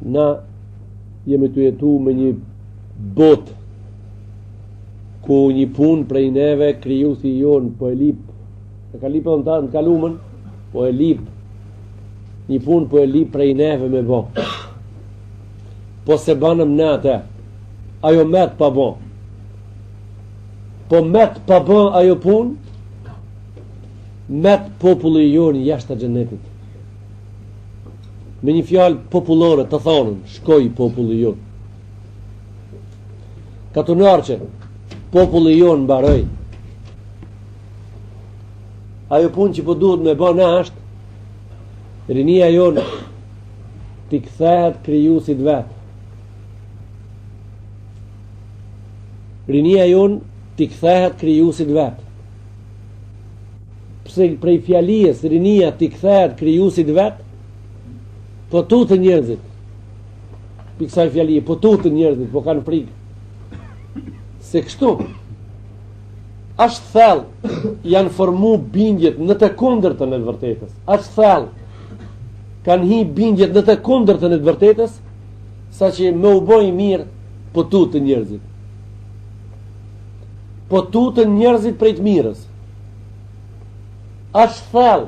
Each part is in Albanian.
na jemi të jetu me një botë ku një punë prej neve krijuesi jon po e lip, e ka lipën ta në kalumën, po e lip një punë po e lip prej neve me bo. Po se banëm ne atë, ajo met pa bo. Po met pa bo ajo punë, met populli jon jashtë xhenetit. Me një fjalë popullore të thonën, shkoj populli jon. Katunarçe, populli jon mbaroi. Ajo punë që po duhet me bëna është rinia jon t'i kthehet krijuesit vet. Rinia jon t'i kthehet krijuesit vet. Pse prej fjalies rinia t'i kthehet krijuesit vet? Po tutë njerëzit. Për kësaj fjalie, po tutë njerëzit, po kanë frikë. Se kështu ashtë thellë janë formu bindjet në të kundërtën e të vërtetës. Ashtë thellë kanë hi bindjet në të kundërtën e të vërtetës, sa që me u boj mirë po tutë njerëzit. Po tutë njerëzit prej të mirës. Ashtë thellë,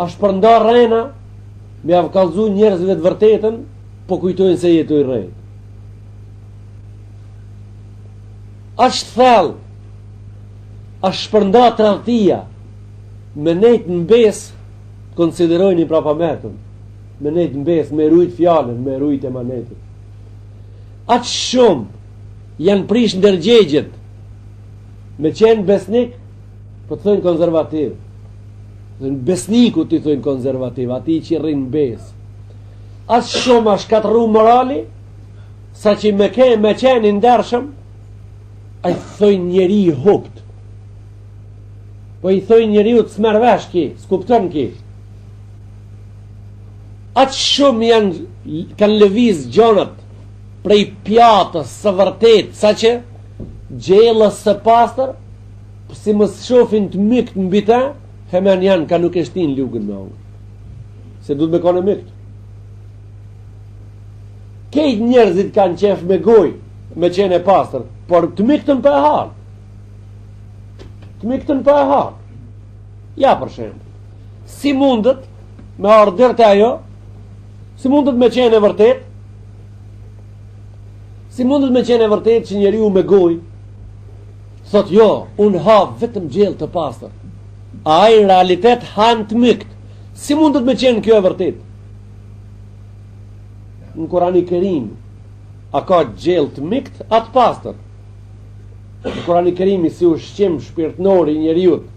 ashtë përnda rena, me avkallzu njerëzve të vërtetën, po kujtojnë se jetoj rejtë. Ashtë thellë, ashtë shpërnda tradhtia, me nejtë në besë, konsiderojnë i prapametën, me nejtë në besë, me rujtë fjallën, me rujtë e manetit. Atë shumë janë prish ndërgjegjet, me qenë besnik, po të thënë konservativ. Besniku të thënë konservativ, ati që rrinë besë. Atë shumë ashtë katëru morali, sa që me qenë i ndershëm, a i thëjnë njeri i hupt. Po i thëjnë njeri u të smervesh ki, s'kupton ki. Atë shumë kanë lëviz gjonët prej pjatës së vërtet, sa që gjellës së pastër, si më shofin të mykt në bita, hemen janë ka nuk e shtin lugën me ongë. Se du të me kone mykt. Kejt njerëzit kanë qef me goj, me qene pastër, por të myktën për e halë. Të myktën për e halë. Ja për shemë. Si mundet me ardhër të ajo, si mundet me qene vërtet, si mundet me qene vërtet që njeri u me goj, thot jo, unë ha vetëm gjellë të pastër. A i realitet hanë të mykt. Si mundet me qenë kjo e vërtet? Në Kurani Kerim, a ka gjellë të mykt, atë pastër. Në Kurani Kerimi si ushqim shpirtnori njeriut,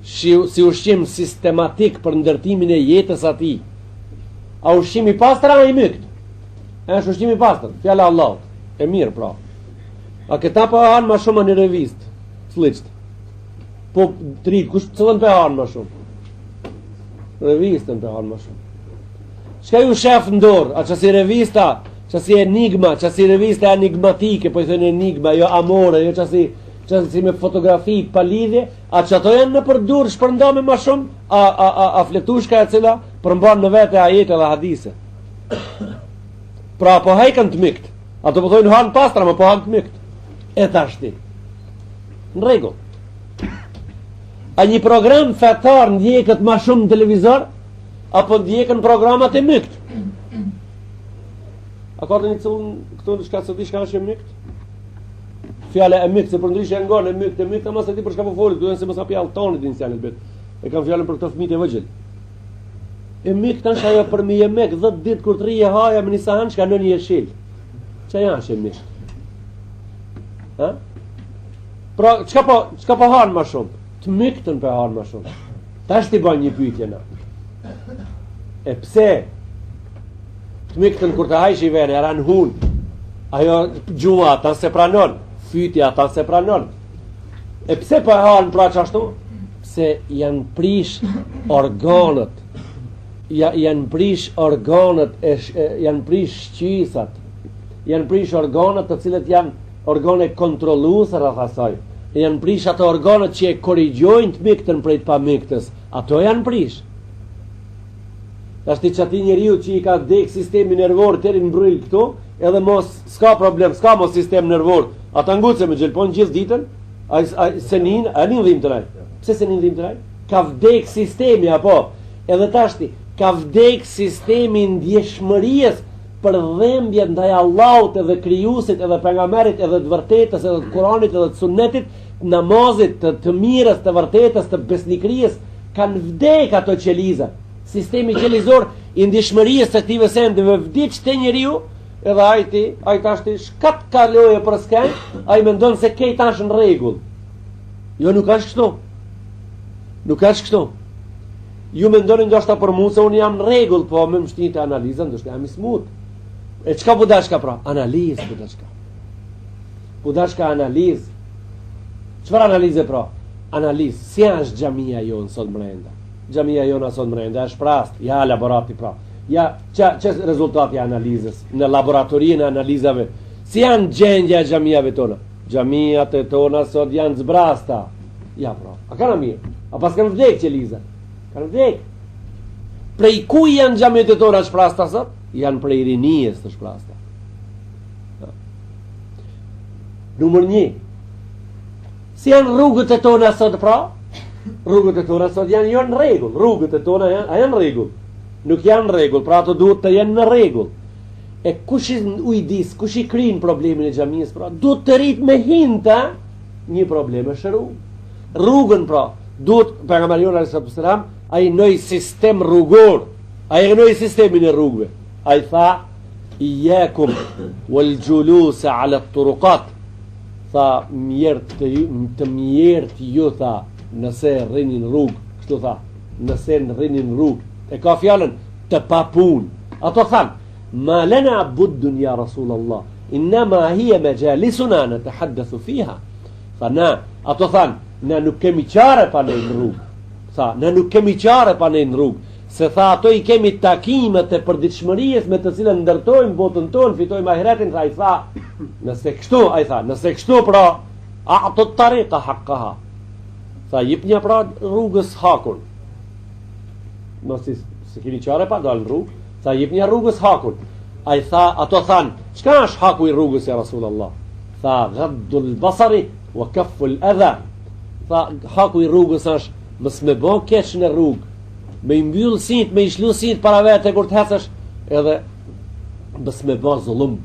si ushqim sistematik për ndërtimin e jetës ati. A ushqimi pastër a i mykt? E është ushqimi pastër, fjala Allah, e mirë pra. A këta pa hanë ma shumë në revist, sliqt. Po të rritë, kush cëllën për hanë ma shumë? Revistën për hanë ma shumë. Shka ju shef në dorë, a që si revista, që si enigma, që si revista enigmatike, po i thënë enigma, jo amore, jo që si me fotografi pa lidhje, a që ato janë në përdur shpërnda me ma shumë, a fletushka e cila përmban në vete ajete dhe hadise. Pra po hajkën të mykt, ato po thënë hanë pastra, ma po hanë të mykt. E thashti. Në rregull. A një program fetar ndjekët ma shumë në televizor, apo ndjekën programat e mykt? A ka të një cëllën këtu në shka së di shka është e mykt? Fjale e mykt, se për ndryshë e ngonë e mykt, ama se di për shka po folit, duhen se mësa pja altonit inicialit bet. E kam fjallën për këto fëmijët e vëgjel. E mykt është ajo për mi e mek 10 ditë kur të rije haja më një sahan shka në një jeshil. Qa janë është e mykt? Ha? Pra, qka po hanë ma shumë? Të myktën për hanë ma shumë. Ta është t'i bën një pyetje na. E pse? Të myktën kur të hajsh i vene, aran hun. Ajo gjua ata se pranon. Fytja ata se pranon. E pse për hanë pra qashtu? Pse janë prish organët. Janë prish organët, janë prish shqysat. Janë prish organët të cilët janë organe kontrolluese rreth asaj. Janë prish ato organet që e korrigjojnë të myktën prej të pa myktës. Ato janë prish. Tash ti çati njeriu që i ka dek sistemi nervor deri në mbrojl këtu, edhe mos s'ka problem, s'ka mos sistem nervor. Ata ngucë me gjelpon gjithë ditën, ai senin, ani dhim të raj. Pse senin dhim të raj? Ka vdek sistemi apo? Edhe tashti ka vdek sistemi i ndjeshmërisë për dhembje ndaj Allahut edhe krijuesit edhe pejgamberit edhe të vërtetës edhe të Kuranit edhe të Sunetit, namazit, të mirës, të vërtetës, të besnikërisë, kanë vdek ato qeliza. Sistemi qelizor i ndjeshmërisë së këtyre sendeve vdiq te njeriu, edhe ai tashti shkat kaloje për skaj, ai mendon se ke tash në rregull. Jo, nuk është kështu. Nuk është kështu. Ju mendoni ndoshta për mua se unë jam në rregull, po më mshtin të analizën, ndoshta jam i smut. E çka budashka pra? Analizë budashka. Budashka analizë. Çfarë analizë pra? Analizë. Si është xhamia jonë sot brenda? Xhamia jona sot brenda është prast, ja laborati pra. Ja, që rezultati i analizës në laboratorinë e analizave? Si janë gjendja e xhamiave tona? Xhamiat e tona sot janë zbrasta. Ja pra. A kanë mirë? A pas kanë vdek qeliza? Kanë vdek. Prej ku janë xhamiat e tona shprasta sot? Janë prej rinijës të shprasta. Numër 1. Si janë rrugët e tona sot pra? Rrugët e tona sot janë jo në rregull. Rrugët e tona janë në rregull. Nuk janë në rregull, pra ato duhet të jenë në rregull. E kush i ujdis, kush i krin problemin e xhamisë pra? Duhet të rrit me hinta një problem është rrugë. Rrugën pra, duhet pejgamberi sallallahu alaihi wasallam ai noi sistem rrugor, ai noi sistemin e rrugëve. Ai tha iyakum wal julus ala at-turuqat. Tha mjerë të ju tha, nëse rrini në rrugë, kështu tha, nëse rrini në rrugë, e ka fjalën të papun. Ato than, ma lana buddun ja Rasulallah, innama hiya majalisuna natahaddathu fiha. Tha ato than, na nuk kemi qare pa ne në rrugë. Tha, na nuk kemi qare pa ne në rrugë. Se tha ato i kemi takimet e përditshmërisë me të cilën ndërtojmë botën tonë, fitojmë ahiretin. Tha, ai tha, nëse kështu pra, a'tu tariqa haqqaha. Tha, jepnja pra rrugës hakun. Nëse se keni qare pa dalë në rrugë, tha jepnja rrugës hakun. Ai tha, ato than, çka është haku i rrugës ja Rasulullah? Tha, ghaddul basari wa kafful adha. Tha, haku i rrugës është mos me bë keq në rrugë, me i mbyll sinjt, me i shlu sinjt para vete kur të hecesh, edhe mos me bë zullum.